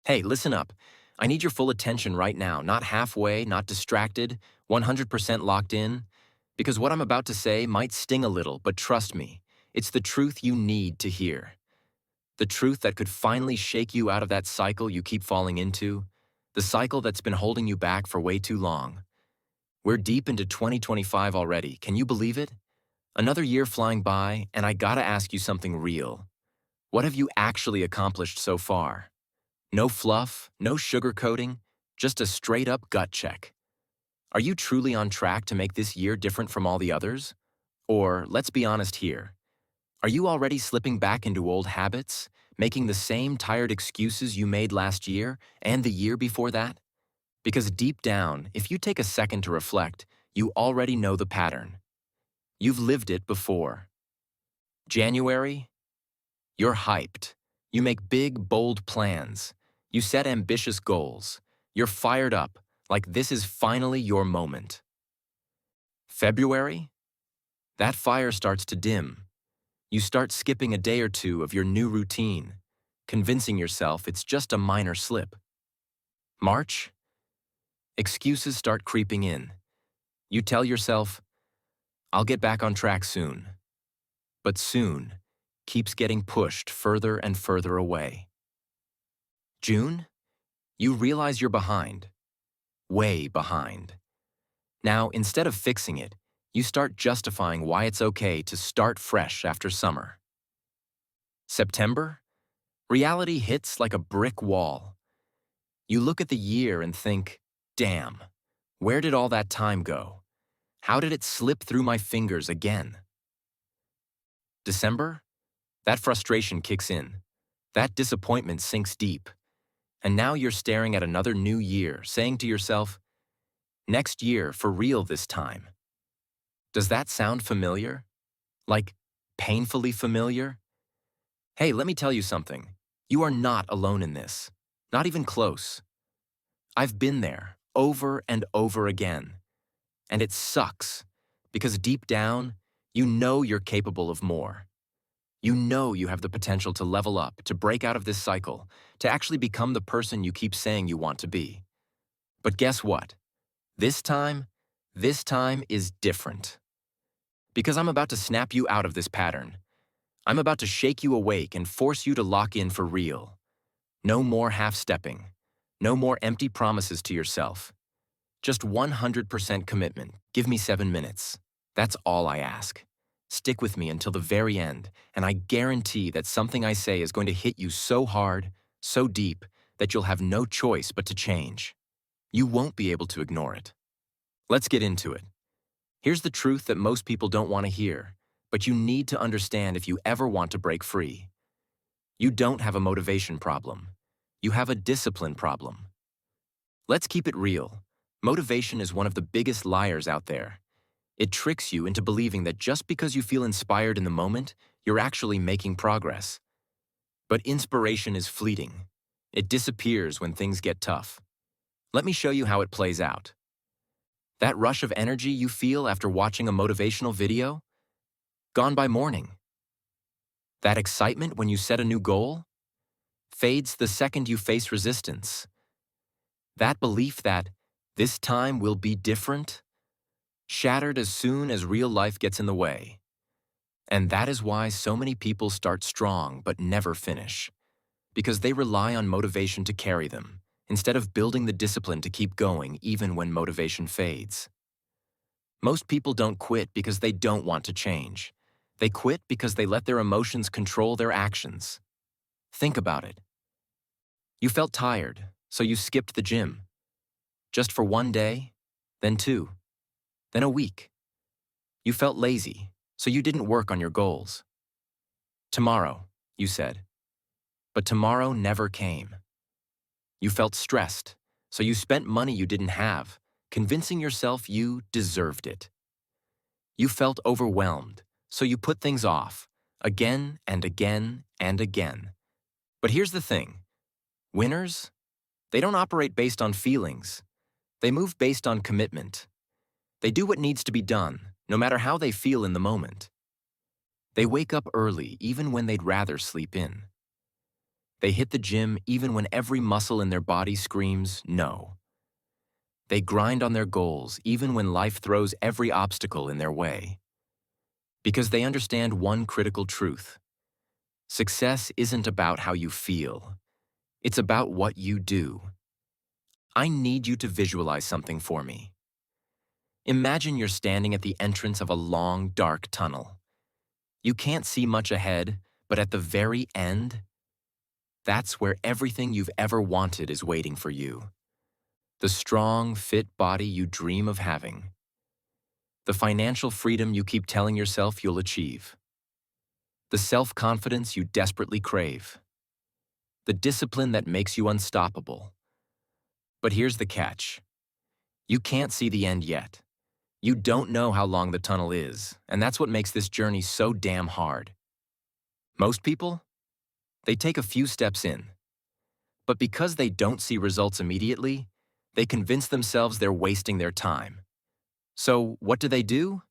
Hey, listen up. I need your full attention right now, not halfway, not distracted, 100% locked in. Because what I'm about to say might sting a little, but trust me, it's the truth you need to hear. The truth that could finally shake you out of that cycle you keep falling into, the cycle that's been holding you back for way too long. We're deep into 2025 already, can you believe it? Another year flying by, and I gotta ask you something real. What have you actually accomplished so far? No fluff, no sugarcoating, just a straight-up gut check. Are you truly on track to make this year different from all the others? Or, let's be honest here, are you already slipping back into old habits, making the same tired excuses you made last year and the year before that? Because deep down, if you take a second to reflect, you already know the pattern. You've lived it before. January, you're hyped. You make big, bold plans. You set ambitious goals. You're fired up, like this is finally your moment. February? That fire starts to dim. You start skipping a day or two of your new routine, convincing yourself it's just a minor slip. March? Excuses start creeping in. You tell yourself, I'll get back on track soon. But soon keeps getting pushed further and further away. June? You realize you're behind. Way behind. Now, instead of fixing it, you start justifying why it's okay to start fresh after summer. September? Reality hits like a brick wall. You look at the year and think, damn, where did all that time go? How did it slip through my fingers again? December? That frustration kicks in. That disappointment sinks deep. And now you're staring at another new year, saying to yourself, next year for real this time. Does that sound familiar? Like, painfully familiar? Hey, let me tell you something. You are not alone in this. Not even close. I've been there, over and over again. And it sucks, because deep down, you know you're capable of more. You know you have the potential to level up, to break out of this cycle, to actually become the person you keep saying you want to be. But guess what? This time is different. Because I'm about to snap you out of this pattern. I'm about to shake you awake and force you to lock in for real. No more half-stepping. No more empty promises to yourself. Just 100% commitment. Give me 7 minutes. That's all I ask. Stick with me until the very end, and I guarantee that something I say is going to hit you so hard, so deep, that you'll have no choice but to change. You won't be able to ignore it. Let's get into it. Here's the truth that most people don't want to hear, but you need to understand if you ever want to break free. You don't have a motivation problem. You have a discipline problem. Let's keep it real. Motivation is one of the biggest liars out there. It tricks you into believing that just because you feel inspired in the moment, you're actually making progress. But inspiration is fleeting. It disappears when things get tough. Let me show you how it plays out. That rush of energy you feel after watching a motivational video? Gone by morning. That excitement when you set a new goal? Fades the second you face resistance. That belief that this time will be different? Shattered as soon as real life gets in the way. And that is why so many people start strong but never finish. Because they rely on motivation to carry them, instead of building the discipline to keep going even when motivation fades. Most people don't quit because they don't want to change. They quit because they let their emotions control their actions. Think about it. You felt tired, so you skipped the gym. Just for one day, then 2, then a week. You felt lazy, so you didn't work on your goals. Tomorrow, you said. But tomorrow never came. You felt stressed, so you spent money you didn't have, convincing yourself you deserved it. You felt overwhelmed, so you put things off, again and again and again. But here's the thing. Winners, they don't operate based on feelings. They move based on commitment. They do what needs to be done, no matter how they feel in the moment. They wake up early even when they'd rather sleep in. They hit the gym even when every muscle in their body screams no. They grind on their goals even when life throws every obstacle in their way. Because they understand one critical truth. Success isn't about how you feel. It's about what you do. I need you to visualize something for me. Imagine you're standing at the entrance of a long, dark tunnel. You can't see much ahead, but at the very end, that's where everything you've ever wanted is waiting for you. The strong, fit body you dream of having. The financial freedom you keep telling yourself you'll achieve. The self-confidence you desperately crave. The discipline that makes you unstoppable. But here's the catch. You can't see the end yet. You don't know how long the tunnel is, and that's what makes this journey so damn hard. Most people? They take a few steps in. But because they don't see results immediately, they convince themselves they're wasting their time. So what do?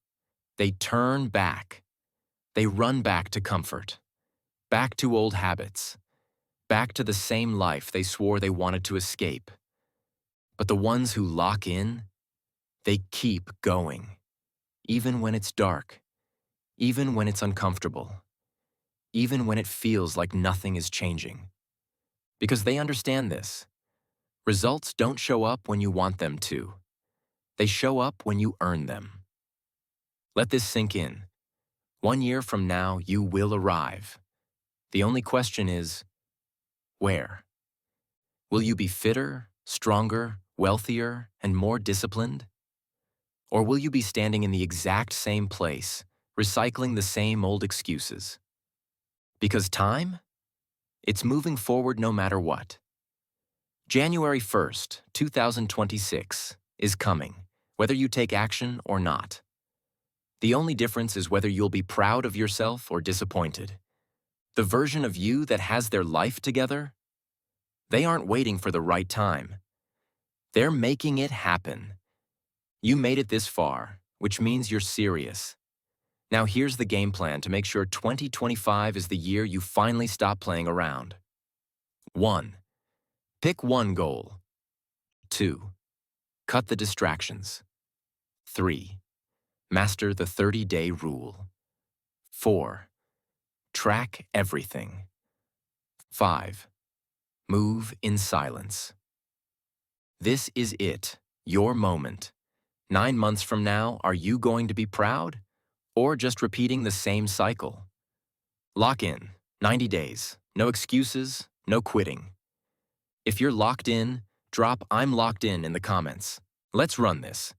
They turn back. They run back to comfort. Back to old habits. Back to the same life they swore they wanted to escape. But the ones who lock in, they keep going. Even when it's dark. Even when it's uncomfortable. Even when it feels like nothing is changing. Because they understand this. Results don't show up when you want them to. They show up when you earn them. Let this sink in. 1 year from now, you will arrive. The only question is, where? Will you be fitter, stronger, wealthier, and more disciplined? Or will you be standing in the exact same place, recycling the same old excuses? Because time? It's moving forward no matter what. January 1st, 2026 is coming, whether you take action or not. The only difference is whether you'll be proud of yourself or disappointed. The version of you that has their life together, they aren't waiting for the right time. They're making it happen. You made it this far, which means you're serious. Now here's the game plan to make sure 2025 is the year you finally stop playing around. 1. Pick one goal. 2. Cut the distractions. 3. Master the 30-day rule. 4. Track everything. 5. Move in silence. This is it, your moment. 9 months from now, are you going to be proud? Or just repeating the same cycle? Lock in. 90 days. No excuses, no quitting. If you're locked in, drop "I'm locked in" the comments. Let's run this.